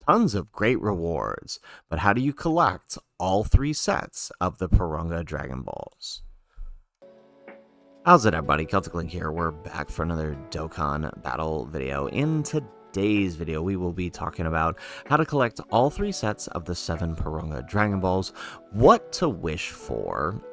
tons of great rewards. But how do you collect all 3 sets of the Porunga Dragon Balls? How's it, everybody? Celtic Link here. We're back for another Dokkan battle video. In today's video, we will be talking about how to collect all 3 sets of the 7 Porunga Dragon Balls, what to wish for,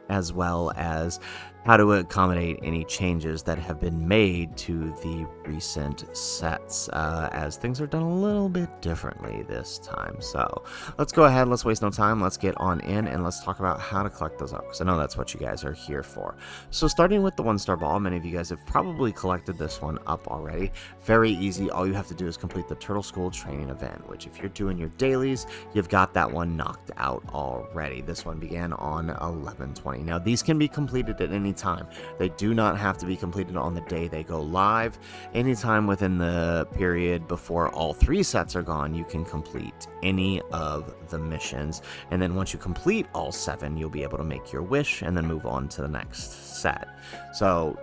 as well as how to accommodate any changes that have been made to the recent sets, as things are done a little bit differently this time. So let's go ahead, let's waste no time, let's get on in and let's talk about how to collect those up, because I know that's what you guys are here for. So starting with the 1-star ball, many of you guys have probably collected this one up already. Very easy. All you have to do is complete the Turtle School training event, which if you're doing your dailies, you've got that one knocked out already. This one began on 11/20. Now these can be completed at any time. They do not have to be completed on the day they go live. Anytime within the period before all 3 sets are gone, you can complete any of the missions. And then once you complete all 7, you'll be able to make your wish and then move on to the next set. So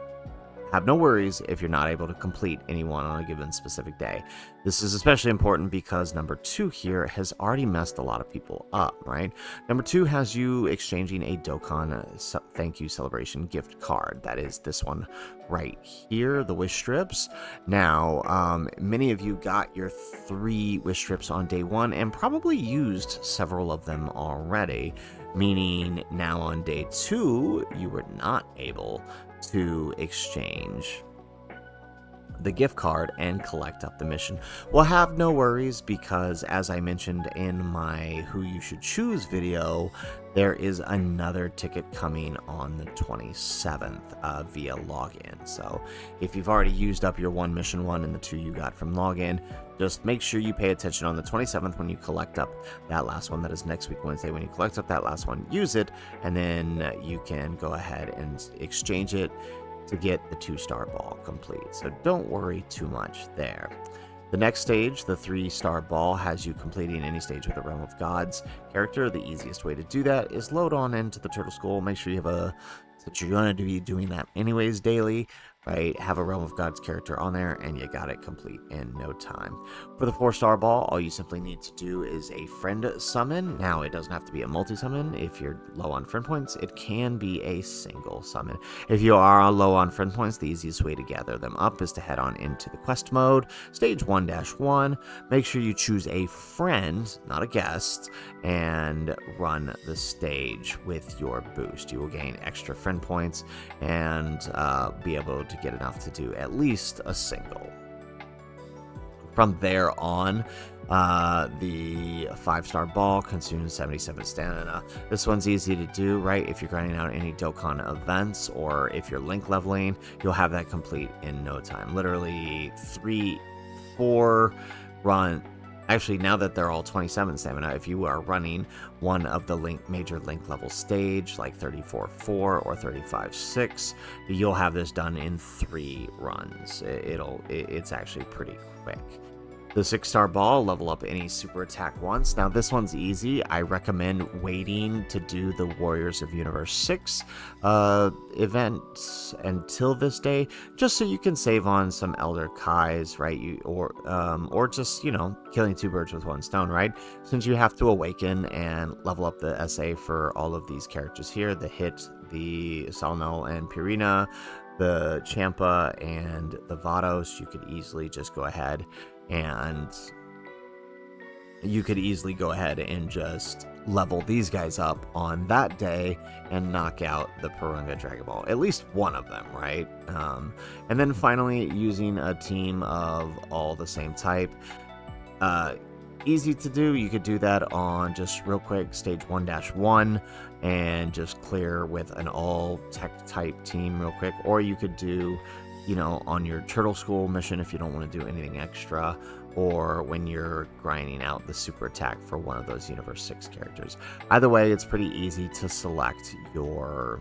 have no worries if you're not able to complete any one on a given specific day. This is especially important because number 2 here has already messed a lot of people up, right? Number 2 has you exchanging a Dokkan thank you celebration gift card. That is this one right here, the wish strips. Now, many of you got your 3 wish strips on day 1 and probably used several of them already, meaning now on day 2, you were not able to exchange the gift card and collect up the mission. Well, have no worries, because as I mentioned in my Who You Should Choose video, there is another ticket coming on the 27th via login. So if you've already used up your 1 mission 1 and the 2 you got from login, just make sure you pay attention on the 27th when you collect up that last one. That is next week Wednesday. When you collect up that last one, use it, and then you can go ahead and exchange it to get the 2-star ball complete. So don't worry too much there. The next stage, the 3-star ball, has you completing any stage with a Realm of Gods character. The easiest way to do that is load on into the Turtle School. Make sure you have since you're going to be doing that anyways daily, right? Have a Realm of Gods character on there, and you got it complete in no time. For the 4-star ball, all you simply need to do is a friend summon. Now, it doesn't have to be a multi-summon. If you're low on friend points, it can be a single summon. If you are low on friend points, the easiest way to gather them up is to head on into the quest mode, stage 1-1. Make sure you choose a friend, not a guest, and run the stage with your boost. You will gain extra friend points and be able to get enough to do at least a single. From there on, the 5-star ball consumes 77 stamina. This one's easy to do, right? If you're grinding out any Dokkan events, or if you're link leveling, you'll have that complete in no time. Literally 3-4 run. Actually, now that they're all 27 stamina, if you are running one of the major link level stage, like 34-4 or 35-6, you'll have this done in 3 runs. It's actually pretty quick. The 6-star ball, level up any super attack once. Now this one's easy. I recommend waiting to do the Warriors of Universe 6 event until this day, just so you can save on some Elder Kais, right? Or just, killing 2 birds with 1 stone, right? Since you have to awaken and level up the SA for all of these characters here, the Hit, the Salno and Purina, the Champa, and the Vados, you could easily just go ahead and just level these guys up on that day and knock out the Porunga Dragon Ball, at least one of them, right? And then finally, using a team of all the same type, easy to do. You could do that on just real quick stage 1-1 and just clear with an all tech type team real quick, or you could do on your Turtle School mission if you don't want to do anything extra, or when you're grinding out the super attack for one of those Universe 6 characters. Either way, it's pretty easy to select your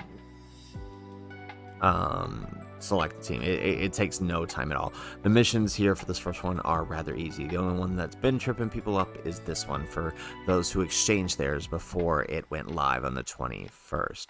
select the team. It takes no time at all. The missions here for this first one are rather easy. The only one that's been tripping people up is this one for those who exchanged theirs before it went live on the 21st.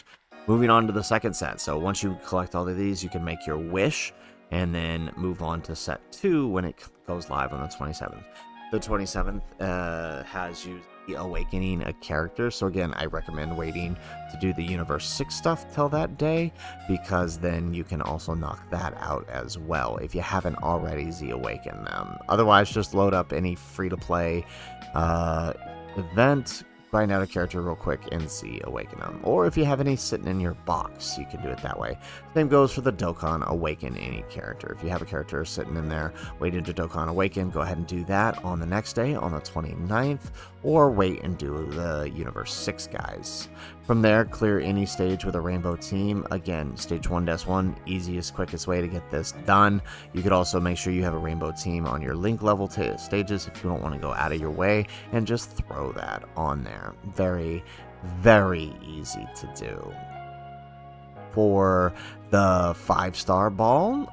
Moving on to the second set. So once you collect all of these, you can make your wish and then move on to set 2 when it goes live on the 27th. The 27th has you awakening a character, so again, I recommend waiting to do the Universe 6 stuff till that day, because then you can also knock that out as well if you haven't already Z awakened them. Otherwise, just load up any free-to-play event, grind out a character real quick, and Z awaken them. Or if you have any sitting in your box, you can do it that way. Same goes for the Dokkan awaken any character. If you have a character sitting in there waiting to Dokkan awaken, go ahead and do that on the next day, on the 29th, or wait and do the Universe 6 guys. From there, clear any stage with a rainbow team. Again, stage 1-1, easiest, quickest way to get this done. You could also make sure you have a rainbow team on your link level stages if you don't want to go out of your way, and just throw that on there. Very, very easy to do. For the 5-star ball,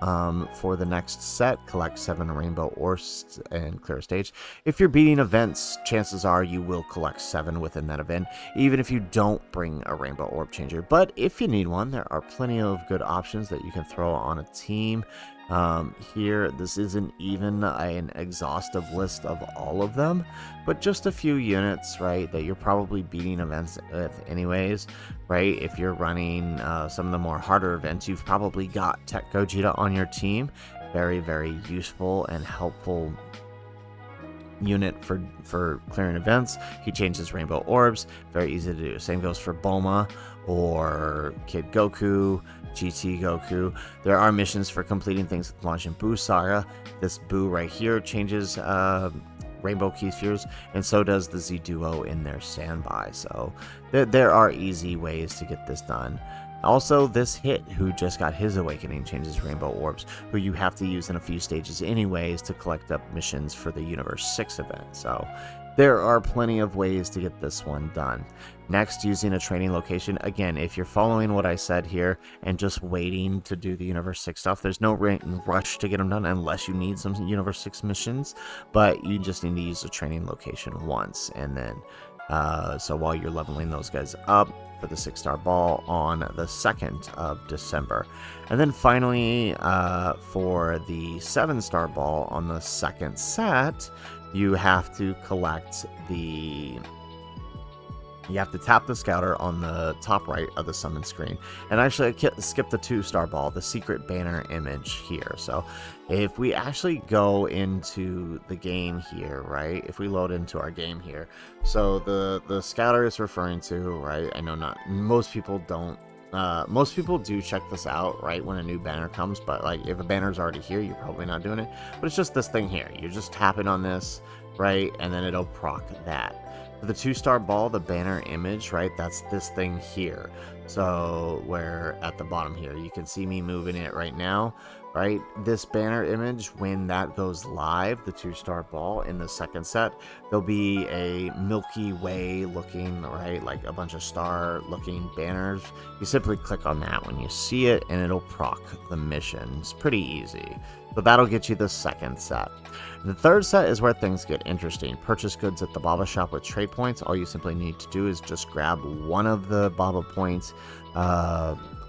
for the next set, collect 7 rainbow orbs and clear a stage. If you're beating events, chances are you will collect 7 within that event, even if you don't bring a rainbow orb changer. But if you need one, there are plenty of good options that you can throw on a team. Here, this isn't even an exhaustive list of all of them, but just a few units, right, that you're probably beating events with anyways, right? If you're running some of the more harder events, you've probably got Tech Gogeta on your team. Very, very useful and helpful unit for clearing events. He changes rainbow orbs, very easy to do. Same goes for Bulma or Kid Goku, GT Goku. There are missions for completing things with Majin Buu Saga. This Buu right here changes rainbow key spheres, and so does the Z Duo in their standby. So there are easy ways to get this done. Also, this Hit, who just got his awakening, changes rainbow orbs, who you have to use in a few stages anyways to collect up missions for the Universe 6 event. So there are plenty of ways to get this one done. Next, using a training location. Again, if you're following what I said here and just waiting to do the Universe 6 stuff, there's no rush to get them done unless you need some Universe 6 missions, but you just need to use a training location once. And then, so while you're leveling those guys up for the 6-star ball on the 2nd of December. And then finally, for the 7-star ball on the 2nd set, you have to collect the... You have to tap the scouter on the top right of the summon screen. And actually, I skipped the 2-star ball, the secret banner image here. So if we actually go into the game here, right? If we load into our game here. So the scouter is referring to, right? I know not most people don't. Most people do check this out, right, when a new banner comes. But like if a banner's already here, you're probably not doing it. But it's just this thing here. You're just tapping on this, right? And then it'll proc that. For the 2-star ball, the banner image, right, that's this thing here. So where at the bottom here, you can see me moving it right now, right? This banner image, when that goes live, the 2-star ball in the 2nd set, there'll be a Milky Way looking, right, like a bunch of star looking banners. You simply click on that when you see it and it'll proc the mission. It's pretty easy. So that'll get you the 2nd set. The 3rd set is where things get interesting. Purchase goods at the Baba shop with trade points. All you simply need to do is just grab one of the Baba points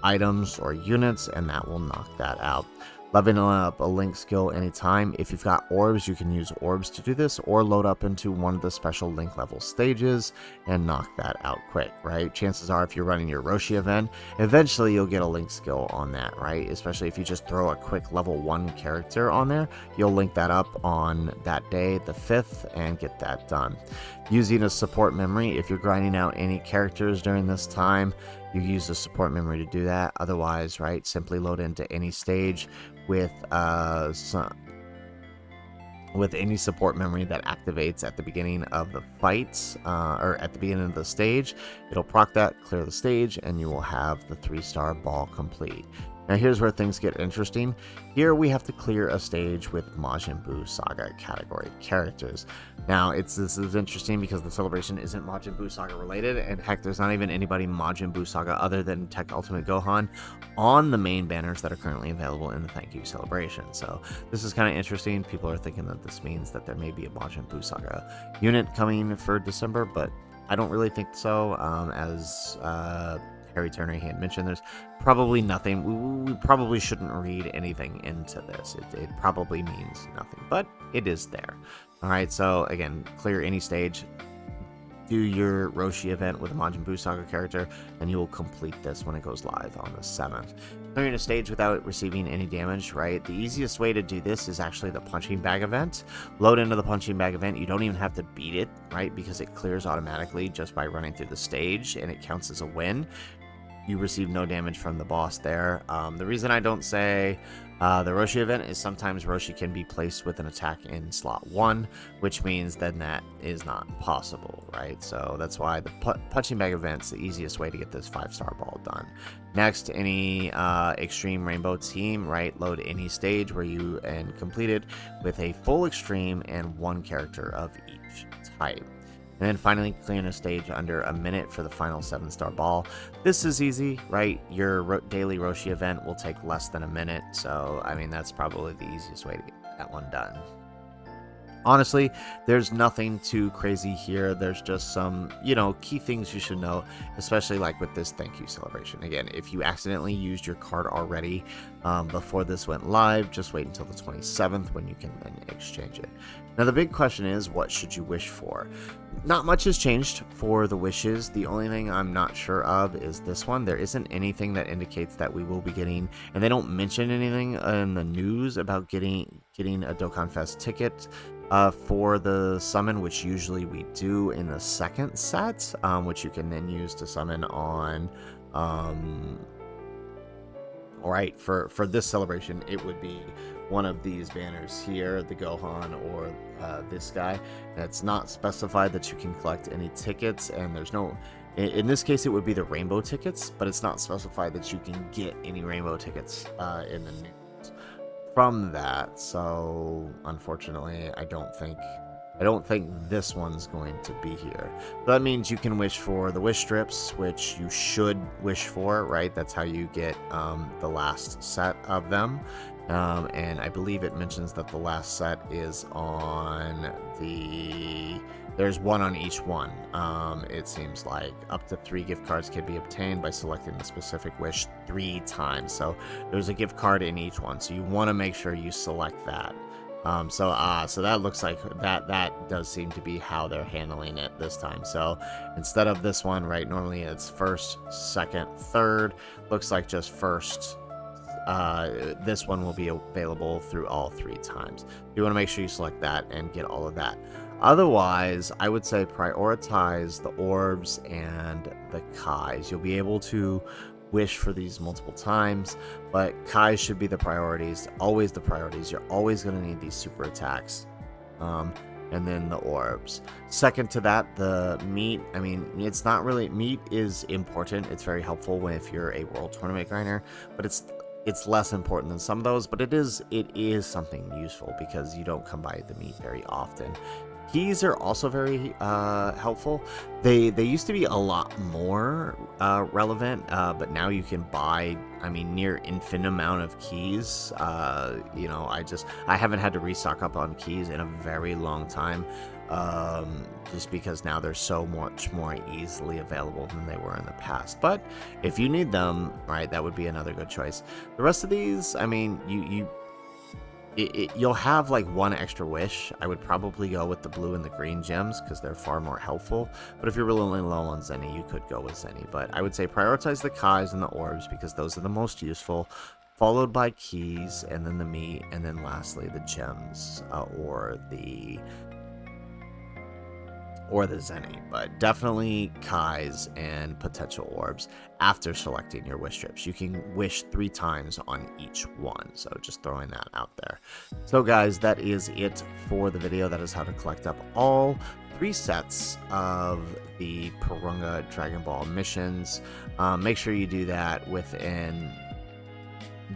items or units, and that will knock that out. Leveling up a link skill anytime. If you've got orbs, you can use orbs to do this, or load up into one of the special link level stages and knock that out quick, right? Chances are if you're running your Roshi event, eventually you'll get a link skill on that, right? Especially if you just throw a quick level 1 character on there, you'll link that up on that day, the 5th, and get that done. Using a support memory, if you're grinding out any characters during this time, you use the support memory to do that. Otherwise, right, simply load into any stage with any support memory that activates at the beginning of the fights or at the beginning of the stage. It'll proc that, clear the stage, and you will have the 3-star ball complete. Now here's where things get interesting. Here we have to clear a stage with Majin Buu Saga category characters. Now this is interesting because the celebration isn't Majin Buu Saga related, and heck, there's not even anybody Majin Buu Saga other than Tech Ultimate Gohan on the main banners that are currently available in the Thank You celebration. So this is kind of interesting. People are thinking that this means that there may be a Majin Buu Saga unit coming for December, but I don't really think so, as Harry Turner he had mentioned, there's probably nothing. We probably shouldn't read anything into this. It probably means nothing, but it is there. All right, so again, clear any stage. Do your Roshi event with a Majin Buu Saga character, and you will complete this when it goes live on the 7th. Clearing a stage without receiving any damage, right? The easiest way to do this is actually the punching bag event. Load into the punching bag event. You don't even have to beat it, right? Because it clears automatically just by running through the stage, and it counts as a win. You receive no damage from the boss there. The reason I don't say the Roshi event is sometimes Roshi can be placed with an attack in slot 1, which means then that is not possible, right? So that's why the punching bag event's the easiest way to get this 5-star ball done. Next, any extreme rainbow team, right? Load any stage where you and complete it with a full extreme and 1 character of each type. And then finally, clearing a stage under a minute for the final 7-star ball. This is easy, right? Your daily Roshi event will take less than a minute. So, I mean, that's probably the easiest way to get that one done. Honestly, there's nothing too crazy here. There's just some, key things you should know, especially like with this thank you celebration. Again, if you accidentally used your card already before this went live, just wait until the 27th when you can then exchange it. Now, the big question is, what should you wish for? Not much has changed for the wishes. The only thing I'm not sure of is this one. There isn't anything that indicates that we will be getting, and they don't mention anything in the news about getting a Dokkan Fest ticket for the summon, which usually we do in the 2nd set, which you can then use to summon on. All right, for this celebration, it would be one of these banners here, the Gohan or this guy. And it's not specified that you can collect any tickets, and there's no. In this case, it would be the rainbow tickets, but it's not specified that you can get any rainbow tickets in the news from that. So unfortunately, I don't think this one's going to be here. That means you can wish for the wish strips, which you should wish for, right? That's how you get the last set of them. And I believe it mentions that the last set is on there's one on each one. It seems like up to 3 gift cards can be obtained by selecting the specific wish 3 times. So there's a gift card in each one. So you want to make sure you select that. So that looks like that does seem to be how they're handling it this time. So instead of this one, right, normally it's 1st, 2nd, 3rd. Looks like just 1st. This one will be available through all 3 times. You want to make sure you select that and get all of that. Otherwise, I would say prioritize the orbs and the Kais. You'll be able to wish for these multiple times, but Kai should be the priorities, always the priorities. You're always going to need these super attacks, and then the orbs. Second to that, the meat. I mean, it's not really, meat is important. It's very helpful if you're a world tournament grinder, but it's less important than some of those, but it is something useful because you don't come by the meat very often. Keys are also very helpful. They used to be a lot more relevant, but now you can buy, near infinite amount of keys. I haven't had to restock up on keys in a very long time, just because now they're so much more easily available than they were in the past. But if you need them, right, that would be another good choice. The rest of these, you'll have like 1 extra wish. I would probably go with the blue and the green gems because they're far more helpful. But if you're really low on Zenny, you could go with Zenny. But I would say prioritize the Kais and the orbs because those are the most useful, followed by keys, and then the meat, and then lastly the gems or the Zenny, but definitely Kais and potential orbs after selecting your wish strips. You can wish 3 times on each one, so just throwing that out there. So guys, that is it for the video. That is how to collect up all 3 sets of the Porunga Dragon Ball missions. Make sure you do that within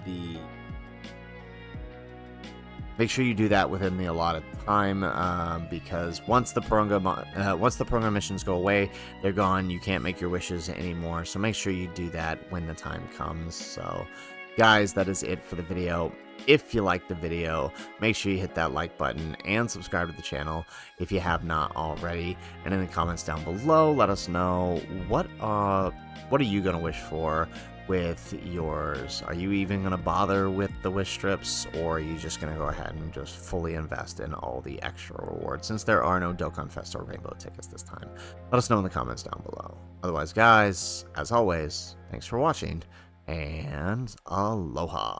the allotted time, because once the Porunga missions go away, they're gone. You can't make your wishes anymore. So make sure you do that when the time comes. So Guys, that is it for the video. If you liked the video, make sure you hit that like button and subscribe to the channel if you have not already. And in the comments down below, let us know what are you gonna wish for with yours. Are you even gonna bother with the wish strips, or are you just gonna go ahead and just fully invest in all the extra rewards since there are no Dokkan Fest or Rainbow tickets this time? Let us know in the comments down below. Otherwise, guys, as always, thanks for watching and aloha.